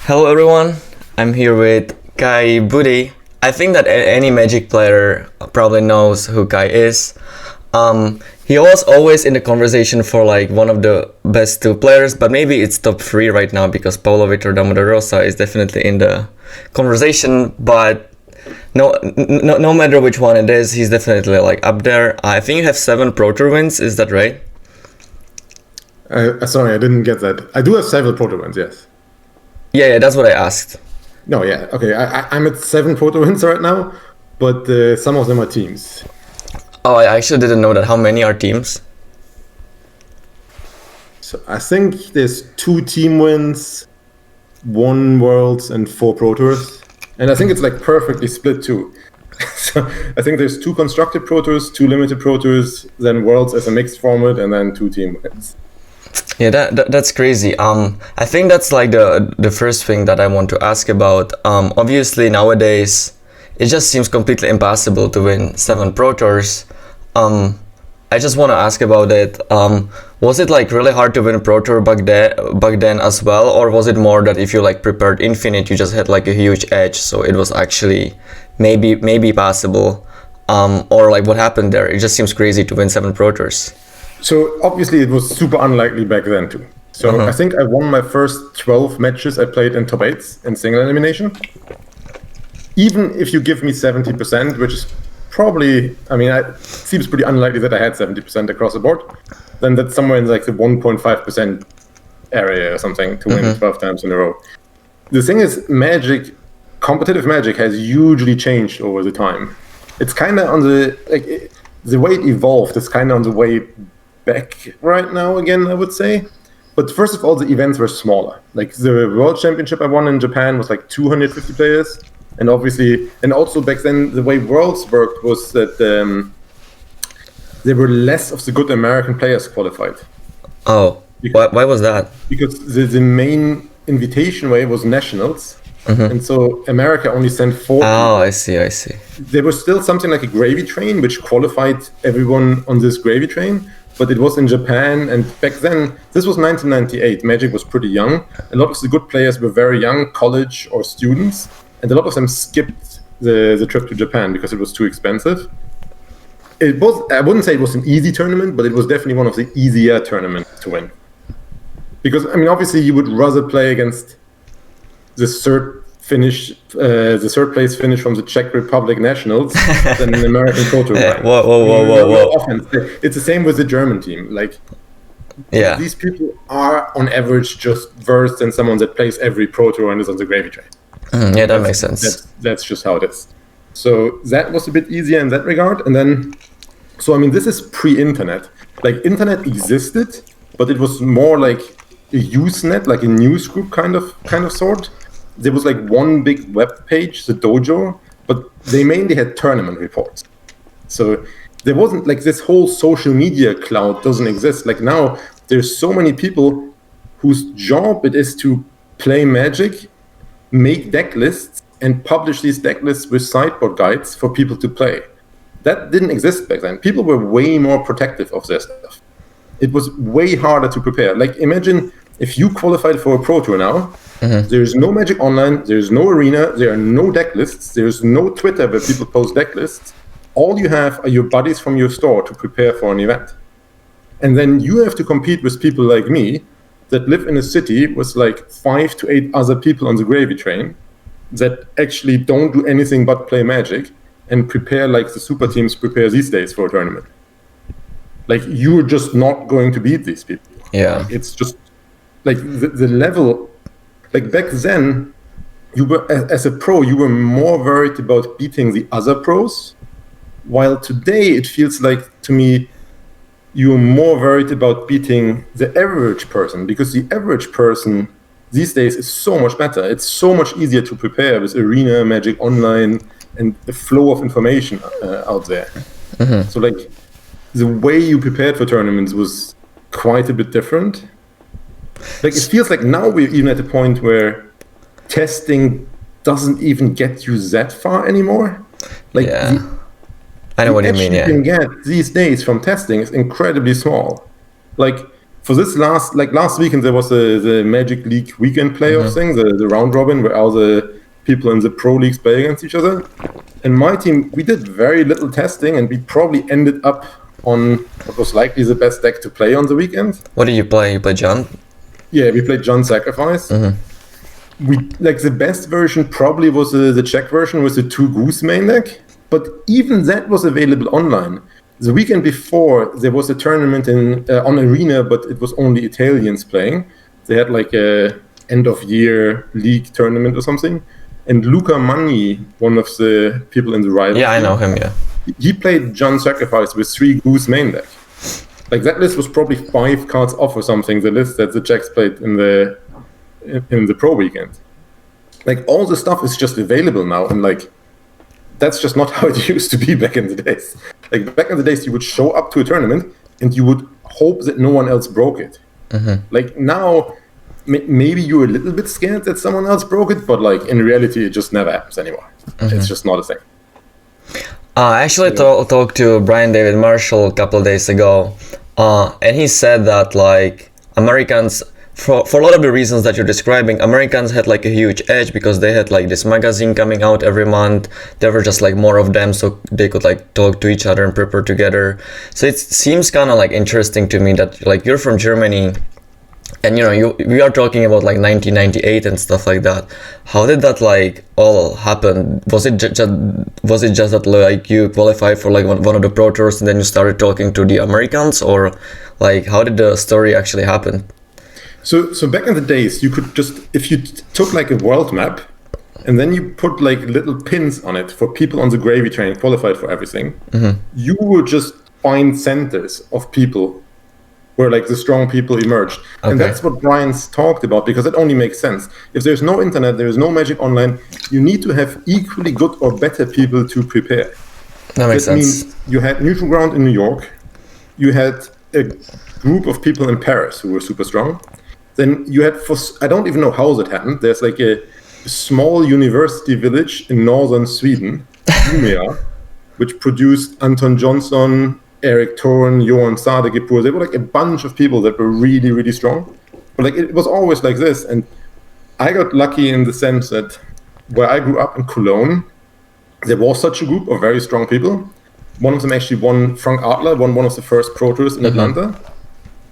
Hello everyone, I'm here with Kai Budde. I think that any Magic player probably knows who Kai is. He was always in the conversation for like one of the best two players, but maybe it's top 3 right now because Paulo Vitor Rosa is definitely in the conversation, but no matter which one it is, he's definitely like up there. I think you have 7 Pro Tour wins, is that right? Sorry, I didn't get that. I do have several Pro Tour wins, yes. Yeah, that's what I asked. No, yeah, okay. I'm at 7 Pro Tour wins right now, but some of them are teams. Oh, I actually didn't know that. How many are teams? So I think there's 2 team wins, 1 Worlds, and 4 Pro Tours. And I think it's like perfectly split too. So I think there's 2 constructed Pro Tours, 2 limited Pro Tours, then Worlds as a mixed format, and then 2 team wins. Yeah, that's crazy. I think that's like the first thing that I want to ask about. Obviously nowadays it just seems completely impossible to win 7 Pro Tours. I just want to ask about it. Was it like really hard to win a Pro Tour back then as well, or was it more that if you like prepared Infinite, you just had like a huge edge, so it was actually maybe possible? Or like what happened there? It just seems crazy to win 7 Pro Tours. So obviously it was super unlikely back then too. So I think I won my first 12 matches I played in top 8s in single elimination. Even if you give me 70%, which is probably, I mean, it seems pretty unlikely that I had 70% across the board, then that's somewhere in like the 1.5% area or something to win 12 times in a row. The thing is, competitive Magic has hugely changed over the time. It's kind of on the way it evolved is kind of on the way back right now again, I would say. But first of all, the events were smaller. Like the World Championship I won in Japan was like 250 players. And obviously, and also back then, the way Worlds worked was that there were less of the good American players qualified. Oh, why was that? Because the main invitation way was nationals. And so America only sent 4 people. Oh, I see. There was still something like a gravy train, which qualified everyone on this gravy train. But it was in Japan, and back then, this was 1998, Magic was pretty young. A lot of the good players were very young, college or students, and a lot of them skipped the trip to Japan because it was too expensive. It was, I wouldn't say it was an easy tournament, but it was definitely one of the easier tournaments to win. Because, I mean, obviously you would rather play against the third place finish from the Czech Republic Nationals than an American Pro Tour. Whoa. Offense. It's the same with the German team. Like, these people are on average just worse than someone that plays every Pro Tour and is on the gravy train. Yeah, that makes sense. That's just how it is. So that was a bit easier in that regard. And then, so I mean, this is pre-internet. Like, internet existed, but it was more like a Usenet, like a news group kind of sort. There was like one big web page, the dojo, but they mainly had tournament reports. So there wasn't like this whole social media cloud doesn't exist. Like now there's so many people whose job it is to play Magic, make deck lists and publish these deck lists with sideboard guides for people to play. That didn't exist back then. People were way more protective of their stuff. It was way harder to prepare. Like imagine if you qualified for a Pro Tour now, there's no Magic Online, there's no Arena, there are no deck lists, there's no Twitter where people post deck lists. All you have are your buddies from your store to prepare for an event. And then you have to compete with people like me that live in a city with like 5 to 8 other people on the gravy train that actually don't do anything but play Magic and prepare like the super teams prepare these days for a tournament. Like you're just not going to beat these people. Yeah. Like, it's just like the level. Like back then, you were as a pro, you were more worried about beating the other pros, while today it feels like to me you're more worried about beating the average person, because the average person these days is so much better. It's so much easier to prepare with Arena, Magic Online, and the flow of information out there. So like the way you prepared for tournaments was quite a bit different. Like it feels like now we're even at the point where testing doesn't even get you that far anymore. Like I know what you mean, you yeah. can get these days from testing is incredibly small. Like for this last weekend, there was the Magic League weekend playoff thing, the round robin, where all the people in the pro leagues play against each other. And my team, we did very little testing, and we probably ended up on what was likely the best deck to play on the weekend. What did you play? You played John? Yeah, we played John Sacrifice. We like the best version probably was the Czech version with the 2 Goose main deck, but even that was available online. The weekend before, there was a tournament on Arena, but it was only Italians playing. They had like a end of year league tournament or something, and Luca Magni, one of the people in the rival, Yeah, I know him, yeah. he played John Sacrifice with 3 Goose main deck. Like that list was probably 5 cards off or something, the list that the Czechs played in the pro weekend. Like all the stuff is just available now, and like that's just not how it used to be back in the days. Like back in the days, you would show up to a tournament and you would hope that no one else broke it. Like now, maybe you're a little bit scared that someone else broke it, but like in reality, it just never happens anymore. It's just not a thing. I actually talked to Brian David Marshall a couple of days ago, and he said that like Americans, for a lot of the reasons that you're describing, Americans had like a huge edge because they had like this magazine coming out every month. There were just like more of them, so they could like talk to each other and prepare together. So it seems kind of like interesting to me that like you're from Germany, and you know we are talking about like 1998 and stuff like that. How did that like all happen? Was it just that like you qualified for like one of the pro tours and then you started talking to the Americans, or like how did the story actually happen? So back in the days, you could just, if you took like a world map and then you put like little pins on it for people on the gravy train qualified for everything, you would just find centers of people where like the strong people emerged. Okay. And that's what Brian's talked about, because it only makes sense. If there's no internet, there's no Magic Online, you need to have equally good or better people to prepare. That makes sense. Means you had Neutral Ground in New York, you had a group of people in Paris who were super strong. Then you had, I don't even know how that happened, there's like a small university village in northern Sweden, Umeå, which produced Anton Johnson, Eric Thorn, Johan Sadegepur. They were like a bunch of people that were really, really strong. But like it was always like this. And I got lucky in the sense that where I grew up in Cologne, there was such a group of very strong people. One of them actually won, Frank Adler, won one of the first Pro Tours in Atlanta.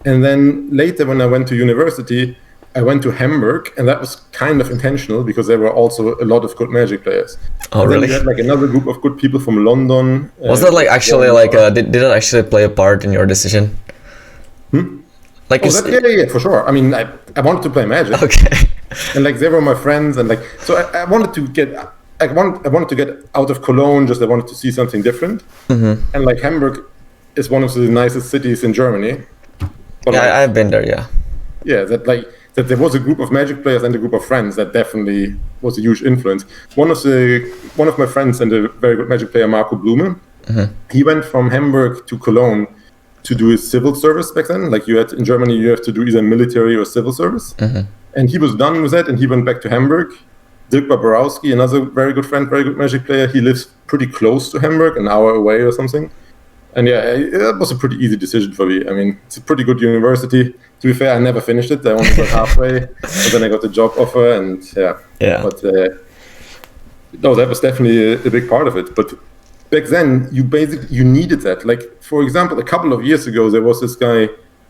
And then later when I went to university, I went to Hamburg, and that was kind of intentional because there were also a lot of good Magic players. Oh, really? We had like another group of good people from London. Was that like actually like, did it actually play a part in your decision? Like yeah, for sure. I mean, I wanted to play Magic. Okay. And like they were my friends, and like, so I wanted to get, I wanted to get out of Cologne, just I wanted to see something different. And like Hamburg is one of the nicest cities in Germany. But yeah, like, I've been there, yeah. Yeah, that there was a group of Magic players and a group of friends that definitely was a huge influence. One of my friends and a very good Magic player, Marco Blume, he went from Hamburg to Cologne to do his civil service back then. Like you had in Germany, you have to do either military or civil service. And he was done with that, and he went back to Hamburg. Dirk Baborowski, another very good friend, very good Magic player, he lives pretty close to Hamburg, an hour away or something. And yeah, that was a pretty easy decision for me. I mean, it's a pretty good university. To be fair, I never finished it. I only got halfway, and then I got the job offer, and yeah. But no, that was definitely a big part of it. But back then, you needed that. Like, for example, a couple of years ago, there was this guy,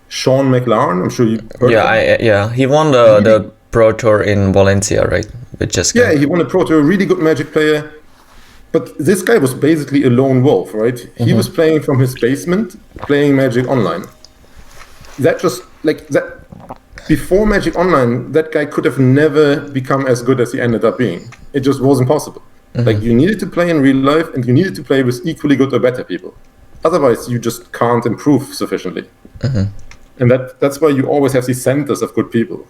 Sean McLaren. I'm sure you heard of him. He won the Pro Tour in Valencia, right? Yeah, he won a Pro Tour, a really good Magic player. But this guy was basically a lone wolf, right? He was playing from his basement, playing Magic Online. That just, like, that before Magic Online, that guy could have never become as good as he ended up being. It just wasn't possible. Like, you needed to play in real life, and you needed to play with equally good or better people. Otherwise, you just can't improve sufficiently. And that's why you always have these centers of good people.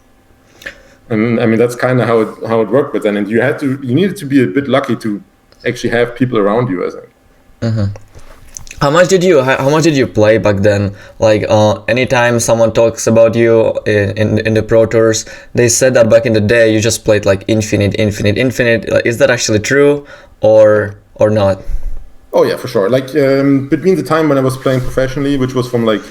And I mean, that's kind of how it worked back then. And you needed to be a bit lucky to actually have people around you, I think. How much did you play back then? Like anytime someone talks about you in the Pro Tours, they said that back in the day you just played like infinite. Like, is that actually true or not? Oh yeah, for sure. Like between the time when I was playing professionally, which was from like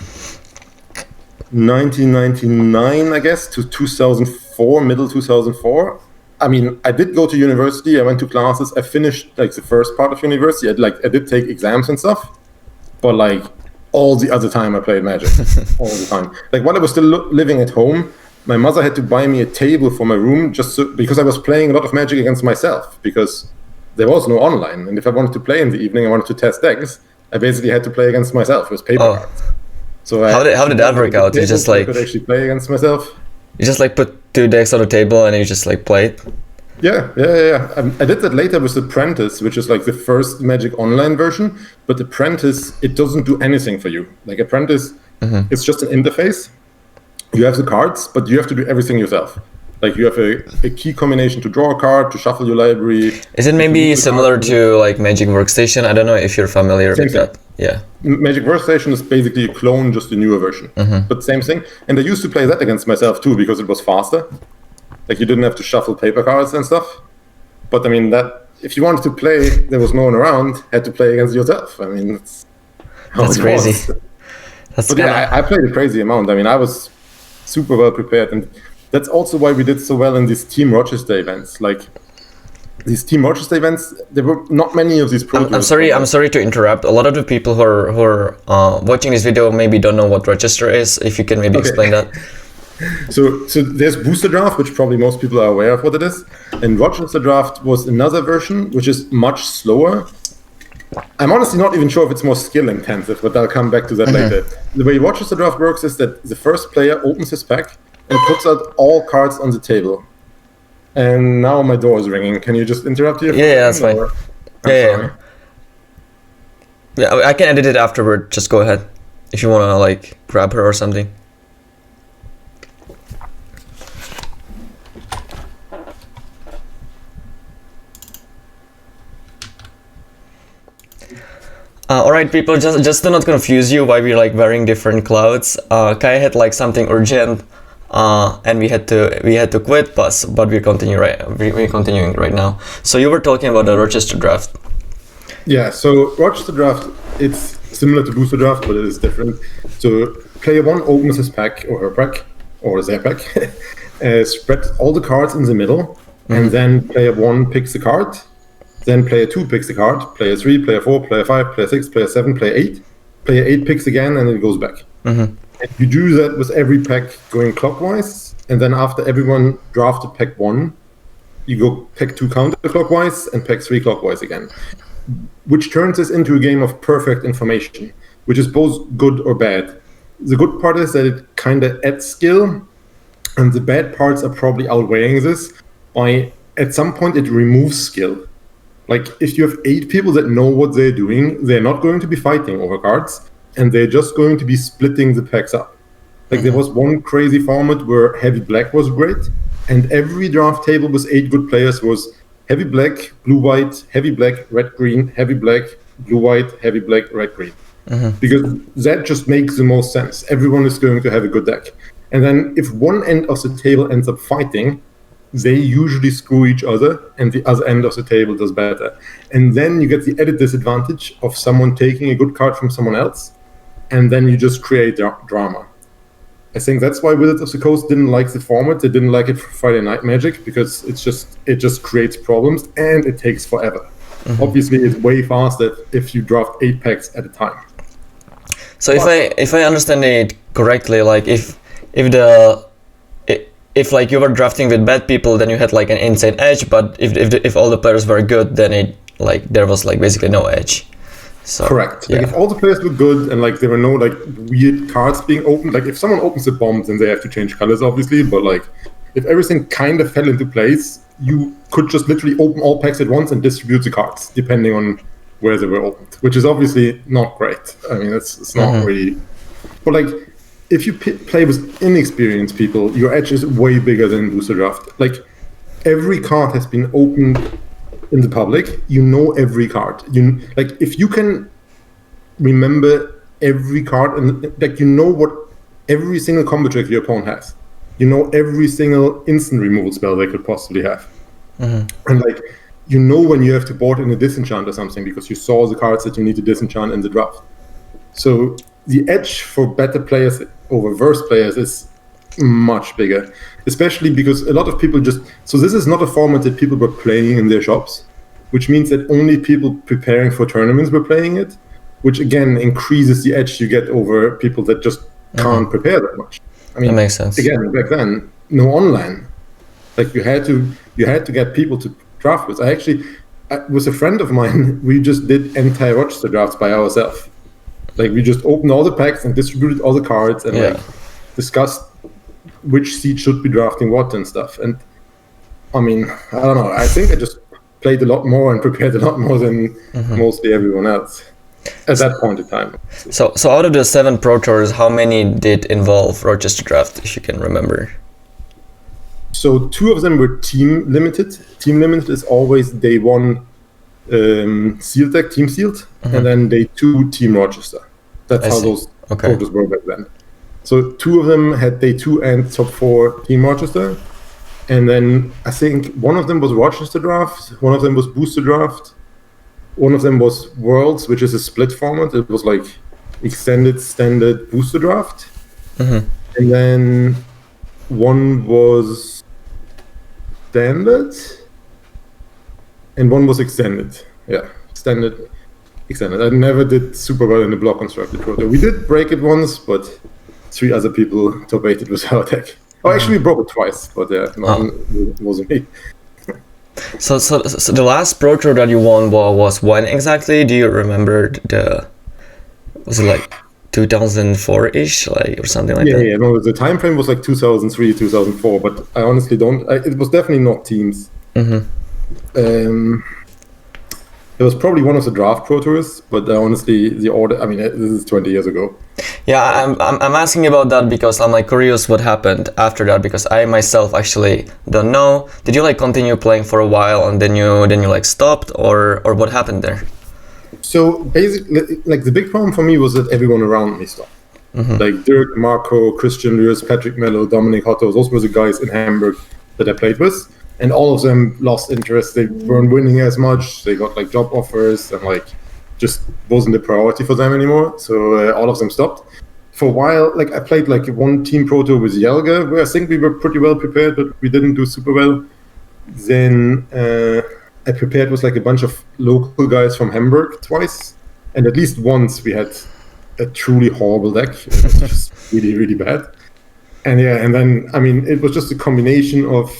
1999, I guess, to 2004, middle 2004. I mean, I did go to university. I went to classes. I finished like the first part of university. I did take exams and stuff, but like all the other time I played Magic, all the time. Like while I was still living at home, my mother had to buy me a table for my room because I was playing a lot of Magic against myself because there was no online. And if I wanted to play in the evening, I wanted to test decks, I basically had to play against myself with paper cards. So how did that work out? You just like could actually play against myself. You just like put 2 decks on the table and you just like play it? Yeah. I did that later with Apprentice, which is like the first Magic Online version. But Apprentice, it doesn't do anything for you. Like Apprentice, it's just an interface. You have the cards, but you have to do everything yourself. Like you have a key combination to draw a card, to shuffle your library. Is it maybe similar to like Magic Workstation? I don't know if you're familiar with that. Yeah. Magic Workstation is basically a clone, just a newer version. But same thing. And I used to play that against myself too because it was faster. Like you didn't have to shuffle paper cards and stuff. But I mean, that if you wanted to play, there was no one around, had to play against yourself. I mean, that's crazy. But yeah, I played a crazy amount. I mean, I was super well prepared. And that's also why we did so well in these Team Rochester events. Like these Team Rochester events, there were not many of these pro I'm sorry to interrupt. A lot of the people who are watching this video maybe don't know what Rochester is. If you can maybe explain that. So there's Booster Draft, which probably most people are aware of what it is. And Rochester Draft was another version, which is much slower. I'm honestly not even sure if it's more skill intensive, but I'll come back to that later. The way Rochester Draft works is that the first player opens his pack and puts out all cards on the table. And now my door is ringing. Can you just interrupt here? Yeah, that's fine. Yeah, I can edit it afterward. Just go ahead if you want to like grab her or something. Alright people, just to not confuse you why we're like wearing different clothes, Kai had like something urgent and we had to quit, but we're continuing right now. So you were talking about the Rochester Draft. Yeah, so Rochester Draft, it's similar to Booster Draft, but it is different. So player 1 opens his pack or her pack or their pack, spreads all the cards in the middle, and then player 1 picks the card. Then player 2 picks the card, player 3, player 4, player 5, player 6, player 7, player 8. Player 8 picks again and it goes back. And you do that with every pack going clockwise, and then after everyone drafted pack 1, you go pack 2 counterclockwise and pack 3 clockwise again. Which turns this into a game of perfect information, which is both good or bad. The good part is that it kind of adds skill, and the bad parts are probably outweighing this by, at some point, it removes skill. Like, if you have 8 people that know what they're doing, they're not going to be fighting over cards, and they're just going to be splitting the packs up. Like, there was one crazy format where Heavy Black was great, and every draft table with 8 good players was Heavy Black, Blue White, Heavy Black, Red Green, Heavy Black, Blue White, Heavy Black, Red Green. Because that just makes the most sense. Everyone is going to have a good deck. And then if one end of the table ends up fighting, they usually screw each other, and the other end of the table does better. And then you get the added disadvantage of someone taking a good card from someone else, and then you just create drama. I think that's why Wizards of the Coast didn't like the format. They didn't like it for Friday Night Magic, because it just creates problems, and it takes forever. Obviously, it's way faster if you draft 8 packs at a time. So if I understand it correctly, like if like you were drafting with bad people, then you had like an insane edge. But if all the players were good, then there was like basically no edge. So, correct. Like if all the players were good and like there were no like weird cards being opened, like if someone opens a bomb, then they have to change colors, obviously. But like if everything kind of fell into place, you could just literally open all packs at once and distribute the cards depending on where they were opened, which is obviously not great. I mean, it's not really. But like, if you play with inexperienced people, your edge is way bigger than Booster Draft. Like, every card has been opened in the public. You know every card. Like, if you can remember every card, and like you know what every single combo trick your opponent has. You know every single instant removal spell they could possibly have. And like, you know when you have to board in a disenchant or something because you saw the cards that you need to disenchant in the draft. So the edge for better players over worse players is much bigger, especially because a lot of people so this is not a format that people were playing in their shops, which means that only people preparing for tournaments were playing it, which again increases the edge you get over people that just can't prepare that much. I mean, that makes sense. Again, back then, no online. Like you had to get people to draft with. I with a friend of mine, we just did entire Rochester drafts by ourselves. Like we just opened all the packs and distributed all the cards and like discussed which seed should be drafting what and stuff. And I mean, I don't know. I think I just played a lot more and prepared a lot more than mostly everyone else at that point in time. So out of the 7 Pro Tours, how many did involve Rochester Draft, if you can remember? So 2 of them were team limited. Team limited is always day 1 sealed deck, team sealed, and then day 2 team Rochester. That's how those quotas were back then. So 2 of them had day 2 and top 4 team Rochester, and then I think one of them was Rochester Draft, one of them was Booster Draft, one of them was Worlds, which is a split format. It was like extended, standard, Booster Draft, and then one was standard, and one was extended. Yeah, standard, extended. I never did super well in the block constructed proto. We did break it once, but 3 other people top 8 it with our deck. Oh, actually, we broke it twice, but it wasn't me. So the last Pro Tour that you won was when exactly? Do you remember was it like 2004-ish, like, or something like that? Yeah, no, the time frame was like 2003, 2004, but I honestly don't. It was definitely not teams. It was probably one of the draft Pro Tours, but honestly, the order. I mean, this is 20 years ago. Yeah, I'm asking about that because I'm like curious what happened after that, because I myself actually don't know. Did you like continue playing for a while and then you like stopped, or what happened there? So basically, like the big problem for me was that everyone around me stopped. Like Dirk, Marco, Christian Lewis, Patrick Mello, Dominic Hotto, those were the guys in Hamburg that I played with. And all of them lost interest. They weren't winning as much. They got like job offers and like just wasn't a priority for them anymore. So all of them stopped. For a while, like I played like 1 team Pro Tour with Jelga, where I think we were pretty well prepared, but we didn't do super well. Then I prepared with like a bunch of local guys from Hamburg twice. And at least once we had a truly horrible deck. It was just really, really bad. And and then, I mean, it was just a combination of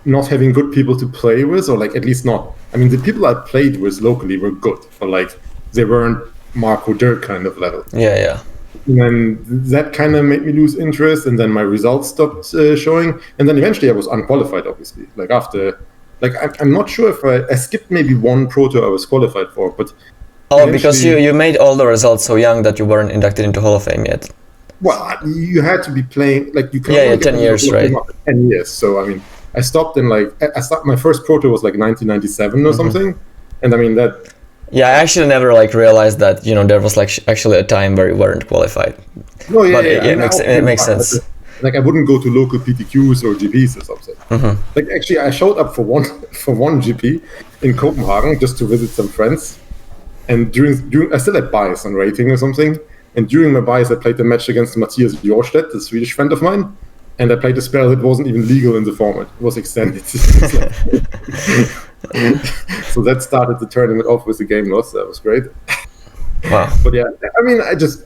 not having good people to play with, or like at least not. I mean, the people I played with locally were good, but like they weren't Marco Dirk kind of level. Yeah. And then that kind of made me lose interest, and then my results stopped showing. And then eventually I was unqualified, obviously. Like after, like I'm not sure if I skipped maybe 1 Pro Tour I was qualified for, but because you made all the results so young that you weren't inducted into Hall of Fame yet. Well, you had to be playing like you can. 10 years, right? 10 years. So I mean, I stopped in like my first Pro Tour was like 1997 or something, and I mean that. Yeah, I actually never like realized that there was like actually a time where you weren't qualified. No, it makes sense. Like I wouldn't go to local PTQs or GPs or something. Like actually, I showed up for one GP in Copenhagen just to visit some friends, and during I still had bias on rating or something. And during my bias, I played the match against Matthias Jorstedt, a Swedish friend of mine. And I played a spell that wasn't even legal in the format. It was extended. So that started the tournament off with the game loss. That was great. Wow. But yeah, I mean, I just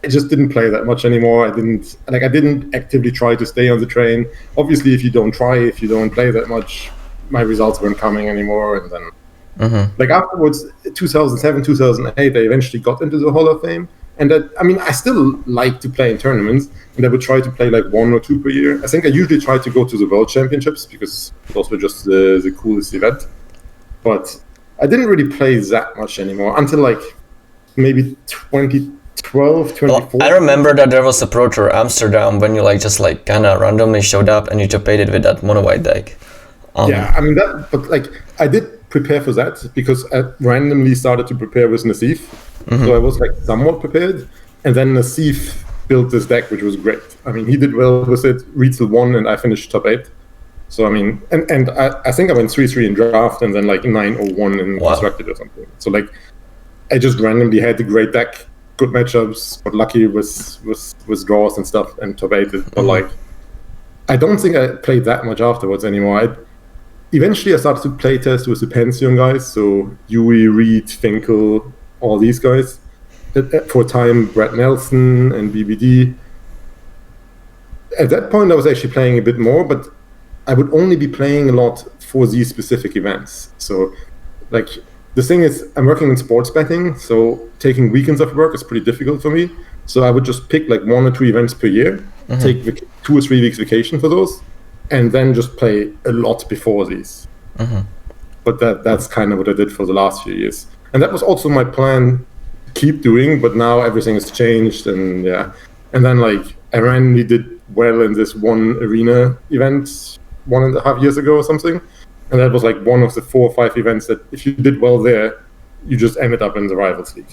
didn't play that much anymore. I didn't actively try to stay on the train. Obviously, if you don't play that much, my results weren't coming anymore. And then, like afterwards, 2007, 2008, I eventually got into the Hall of Fame. And that, I mean, I still like to play in tournaments, and I would try to play like 1 or 2 per year. I think I usually try to go to the World Championships because those were just the coolest event. But I didn't really play that much anymore until like maybe 2012, 2014. I remember that there was a Pro Tour Amsterdam when you like just like kind of randomly showed up and you debated with that mono white deck. Yeah, I mean that, but like I did prepare for that because I randomly started to prepare with Nassif. So I was like somewhat prepared, and then Nassif built this deck, which was great. I mean, he did well with it. Rietzel won, and I finished top 8. So I mean, and I think I went 3-3 in draft and then like 9-0-1 in constructed or something. So like I just randomly had the great deck, good matchups, got lucky with draws and stuff and top 8'd. But like I don't think I played that much afterwards anymore. Eventually I started to play test with the Pension guys, so Yui, Reed, Finkel, all these guys. For a time, Brad Nelson and BBD. At that point I was actually playing a bit more, but I would only be playing a lot for these specific events. So like the thing is, I'm working in sports betting, so taking weekends off work is pretty difficult for me. So I would just pick like 1 or 2 events per year, take 2 or 3 weeks vacation for those, and then just play a lot before these. But that's kind of what I did for the last few years. And that was also my plan to keep doing, but now everything has changed, and yeah. And then like I randomly did well in this one arena event 1.5 years ago or something. And that was like one of the 4 or 5 events that if you did well there, you just ended up in the Rivals League.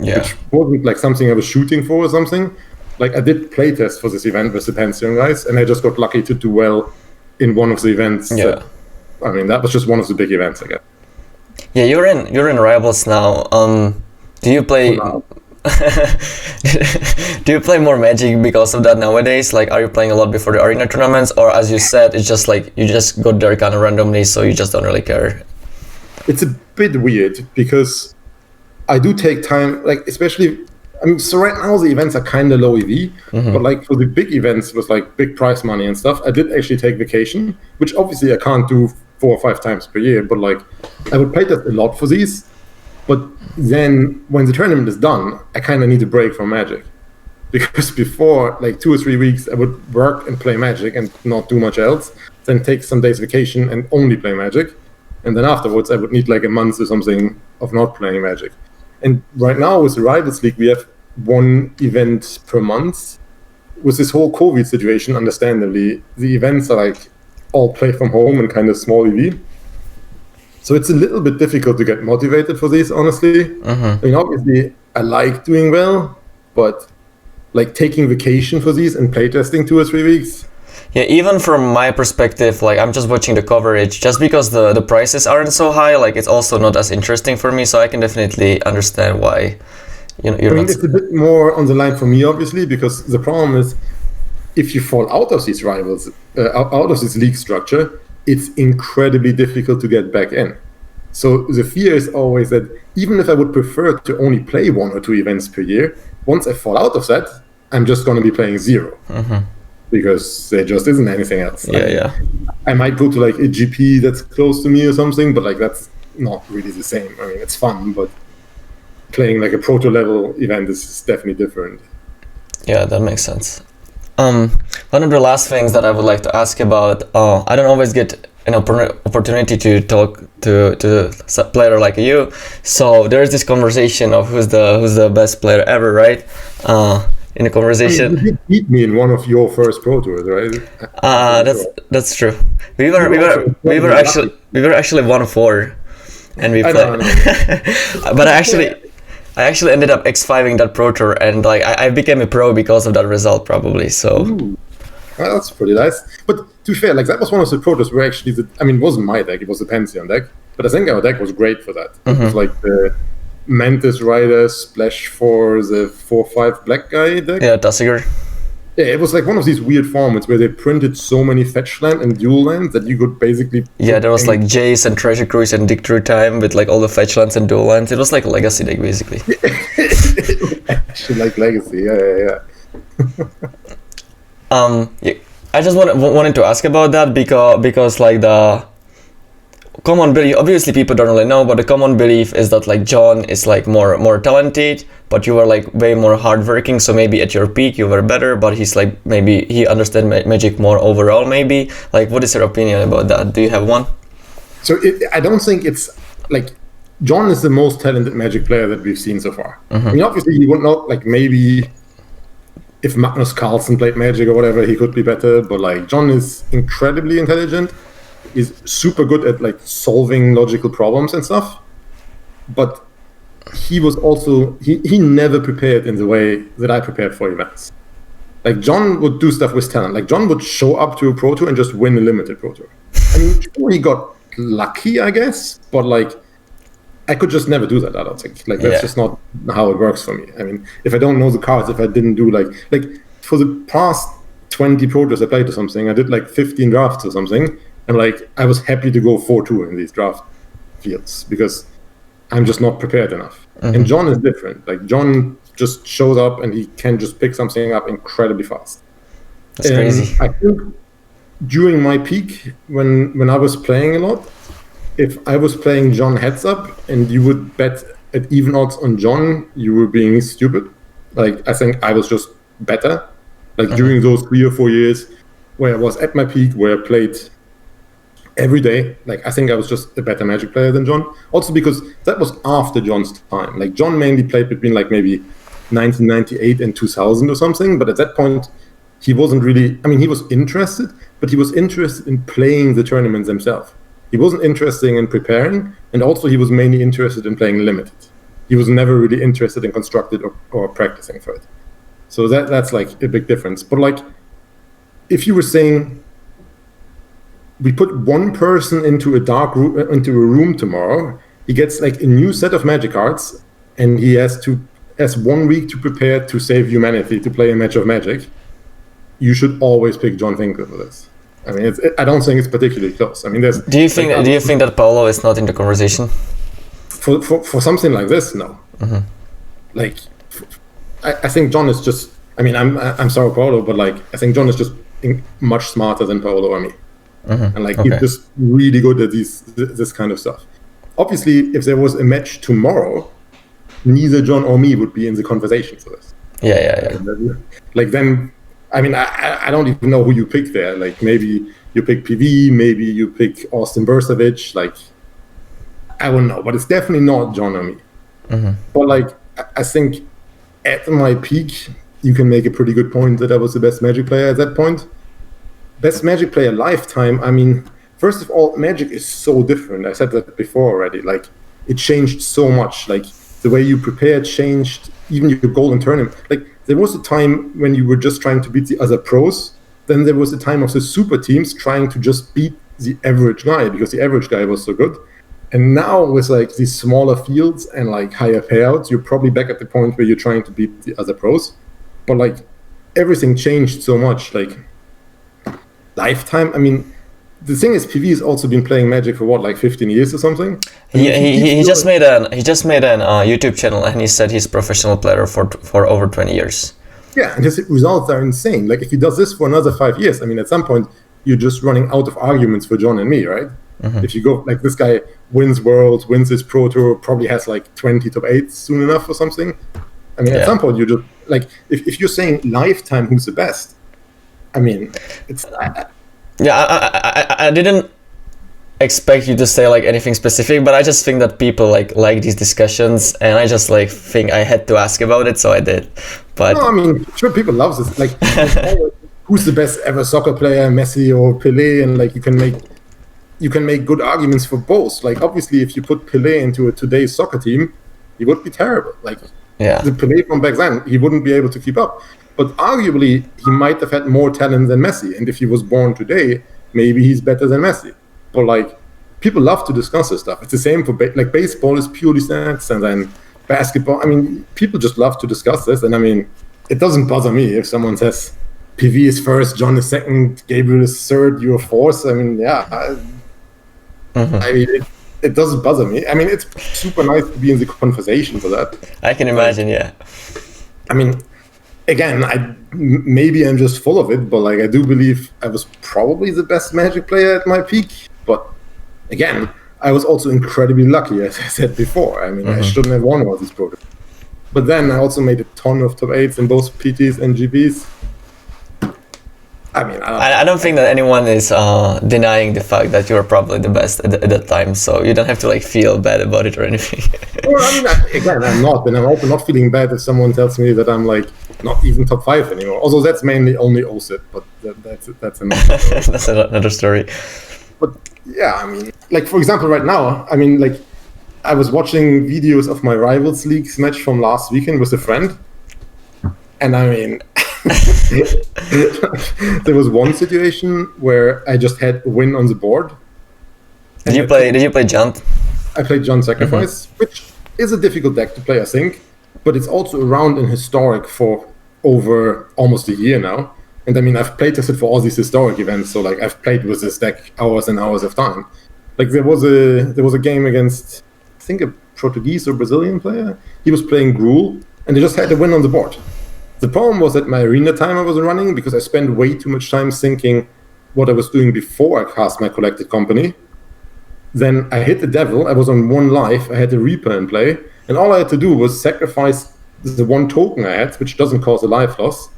Yeah. Which wasn't like something I was shooting for or something. Like I did playtest for this event with the Pension guys, and I just got lucky to do well in one of the events. Yeah. I mean, that was just one of the big events, I guess. Yeah, you're in Rivals now. Do you play? Do you play more Magic because of that nowadays? Like, are you playing a lot before the arena tournaments, or as you said, it's just like you just got there kind of randomly, so you just don't really care? It's a bit weird because I do take time, like especially. I mean, so right now the events are kind of low EV, but like for the big events with like big prize money and stuff, I did actually take vacation, which obviously I can't do 4 or 5 times per year, but like I would play that a lot for these. But then when the tournament is done, I kind of need a break from Magic, because before like 2 or 3 weeks I would work and play Magic and not do much else, then take some days vacation and only play Magic, and then afterwards I would need like a month or something of not playing Magic. And right now with the Rivals League, we have 1 event per month. With this whole COVID situation, understandably, the events are like all play from home and kind of small EV. So it's a little bit difficult to get motivated for this, honestly. I mean, obviously, I like doing well, but like taking vacation for these and playtesting 2 or 3 weeks. Yeah, even from my perspective, like I'm just watching the coverage, just because the prices aren't so high, like it's also not as interesting for me, so I can definitely understand why you're I mean, it's a bit more on the line for me, obviously, because the problem is if you fall out of these rivals, out of this league structure, it's incredibly difficult to get back in. So the fear is always that even if I would prefer to only play 1 or 2 events per year, once I fall out of that, I'm just going to be playing 0. Because there just isn't anything else. Yeah. I might go to like a GP that's close to me or something, but like that's not really the same. I mean, it's fun, but playing like a proto level event is definitely different. Yeah, that makes sense. One of the last things that I would like to ask about, I don't always get an opportunity to talk to a player like you. So there's this conversation of who's the best player ever, right? In a conversation. I mean, you did beat me in one of your first Pro Tours, right? That's true. We were actually 1-4, and we played. But I actually ended up X5ing that Pro Tour, and like I became a pro because of that result, probably. So. Ooh. Well, that's pretty nice. But to be fair, like that was one of the Pro Tours where actually, it wasn't my deck; it was the Pension deck. But I think our deck was great for that. It was like the Mantis Rider splash for the 4/5 black guy deck. Yeah, Tassiger. Yeah, it was like one of these weird formats where they printed so many fetch land and dual lands that you could basically. Yeah, there was like Jace and Treasure Cruise and Dig Through Time with like all the fetch lands and dual lands. It was like a legacy deck basically. Actually, like legacy, yeah. I just wanted to ask about that because like the common belief, obviously people don't really know, but the common belief is that like John is like more talented, but you were like way more hardworking, so maybe at your peak you were better, but he's like maybe he understands Magic more overall maybe. Like, what is your opinion about that? Do you have one? So I don't think it's like John is the most talented Magic player that we've seen so far. I mean, obviously you would not like maybe if Magnus Carlsen played Magic or whatever, he could be better, but like John is incredibly intelligent. Is super good at like solving logical problems and stuff, but he was also he never prepared in the way that I prepared for events. Like John would do stuff with talent. Like John would show up to a Pro Tour and just win a limited Pro Tour. I mean, sure, he got lucky, I guess, but like I could just never do that. I don't think. Like that's just not how it works for me. I mean, if I don't know the cards, if I didn't do like for the past 20 Pro Tours I played or something, I did like 15 drafts or something, and like I was happy to go 4-2 in these draft fields because I'm just not prepared enough. And John is different. Like John just shows up and he can just pick something up incredibly fast. That's crazy. I think during my peak, when I was playing a lot, if I was playing John heads up and you would bet at even odds on John, you were being stupid. Like I think I was just better. Like during those 3 or 4 years where I was at my peak, where I played every day, like I think I was just a better Magic player than John. Also because that was after John's time. Like John mainly played between like maybe 1998 and 2000 or something, but at that point he wasn't really, I mean, he was interested, but he was interested in playing the tournaments himself. He wasn't interested in preparing, and also he was mainly interested in playing limited. He was never really interested in constructed or practicing for it. So that's like a big difference. But like, if you were saying we put one person into a dark room, into a room tomorrow, he gets like a new set of Magic cards, and he has 1 week to prepare to save humanity to play a match of Magic. You should always pick John Finkel for this. I mean, I don't think it's particularly close. I mean, there's. Do you think that Paolo is not in the conversation? For something like this, no. Like, I think John is just. I mean, I'm sorry, Paolo, but like, I think John is just much smarter than Paolo or me, and like he's just really good at this kind of stuff. Obviously, if there was a match tomorrow, neither John or me would be in the conversation for this. Yeah. Like then. I mean, I don't even know who you pick there. Like, maybe you pick PV, maybe you pick Austin Bursavich. Like, I don't know, but it's definitely not John or me. But like, I think at my peak, you can make a pretty good point that I was the best Magic player at that point. Best Magic player lifetime. I mean, first of all, Magic is so different. I said that before already. Like, it changed so much. Like, the way you prepared changed. Even your golden tournament. Like, there was a time when you were just trying to beat the other pros. Then there was a time of the super teams trying to just beat the average guy because the average guy was so good. And now with like these smaller fields and like higher payouts, you're probably back at the point where you're trying to beat the other pros. But like everything changed so much. Like lifetime. I mean, the thing is, PV has also been playing Magic for what, like 15 years or something. He just made an YouTube channel, and he said he's a professional player for over 20 years. Yeah, and his results are insane. Like if he does this for another 5 years, I mean, at some point you're just running out of arguments for John and me, right? If you go like this guy wins Worlds, wins his Pro Tour, probably has like 20 top 8s soon enough or something. I mean, at some point you just like if you're saying lifetime who's the best, I mean, it's. I didn't expect you to say like anything specific, but I just think that people like these discussions, and I just like think I had to ask about it, so I did. But no, I mean, sure, people love this. Like, who's the best ever soccer player, Messi or Pelé, and like you can make good arguments for both. Like, obviously, if you put Pelé into today's soccer team, he would be terrible. Like, the Pelé from back then, he wouldn't be able to keep up. But arguably, he might have had more talent than Messi. And if he was born today, maybe he's better than Messi. But like, people love to discuss this stuff. It's the same for like baseball is purely stats, and then basketball. I mean, people just love to discuss this. And I mean, it doesn't bother me if someone says PV is first, John is second, Gabriel is third, you're fourth. I mean, I mean, it doesn't bother me. I mean, it's super nice to be in the conversation for that. I can imagine, yeah. I mean, again, maybe I'm just full of it, but like I do believe I was probably the best Magic player at my peak. But again, I was also incredibly lucky, as I said before. I mean, I shouldn't have won all these programs. But then I also made a ton of top 8s in both PTs and GBs. I mean, I don't think that anyone is denying the fact that you're probably the best at that time, so you don't have to like feel bad about it or anything. Well, I mean, again, I'm not, and I'm also not feeling bad if someone tells me that I'm like not even top 5 anymore. Although that's mainly only OSIP, but that's another story. That's another story. But yeah, I mean, like for example, right now, I mean, like I was watching videos of my Rivals Leagues match from last weekend with a friend, and I mean, There was one situation where I just had a win on the board. Did you play Junt? I played John Sacrifice, which is a difficult deck to play, I think, but it's also around in Historic for over almost a year now. And I mean, I've played tested for all these Historic events, so like I've played with this deck hours and hours of time. Like there was a game against, I think, a Portuguese or Brazilian player. He was playing Gruul, and they just had a win on the board. The problem was that my arena time I was running, because I spent way too much time thinking what I was doing before I cast my Collected Company. Then I hit the devil, I was on 1 life, I had the Reaper in play, and all I had to do was sacrifice the 1 token I had, which doesn't cause a life loss,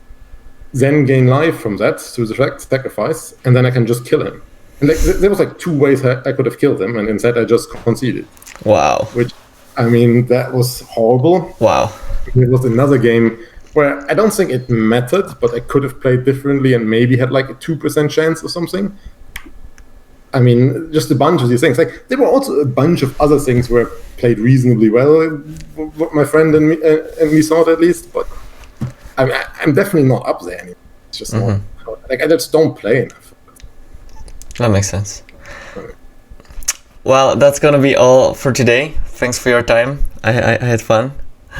then gain life from that through the sacrifice, and then I can just kill him. And like, there was like 2 ways I could have killed him, and instead I just conceded. Wow. Which, I mean, that was horrible. Wow. It was another game where I don't think it mattered, but I could have played differently and maybe had like a 2% chance or something. I mean, just a bunch of these things. Like there were also a bunch of other things where I played reasonably well, what my friend and me thought at least. But I mean, I'm definitely not up there anymore. It's just not. Like I just don't play enough. That makes sense. Well, that's gonna be all for today. Thanks for your time. I had fun.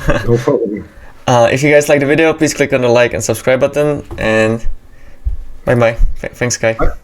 No problem. If you guys like the video, please click on the like and subscribe button. And bye bye. Thanks, Kai. Bye.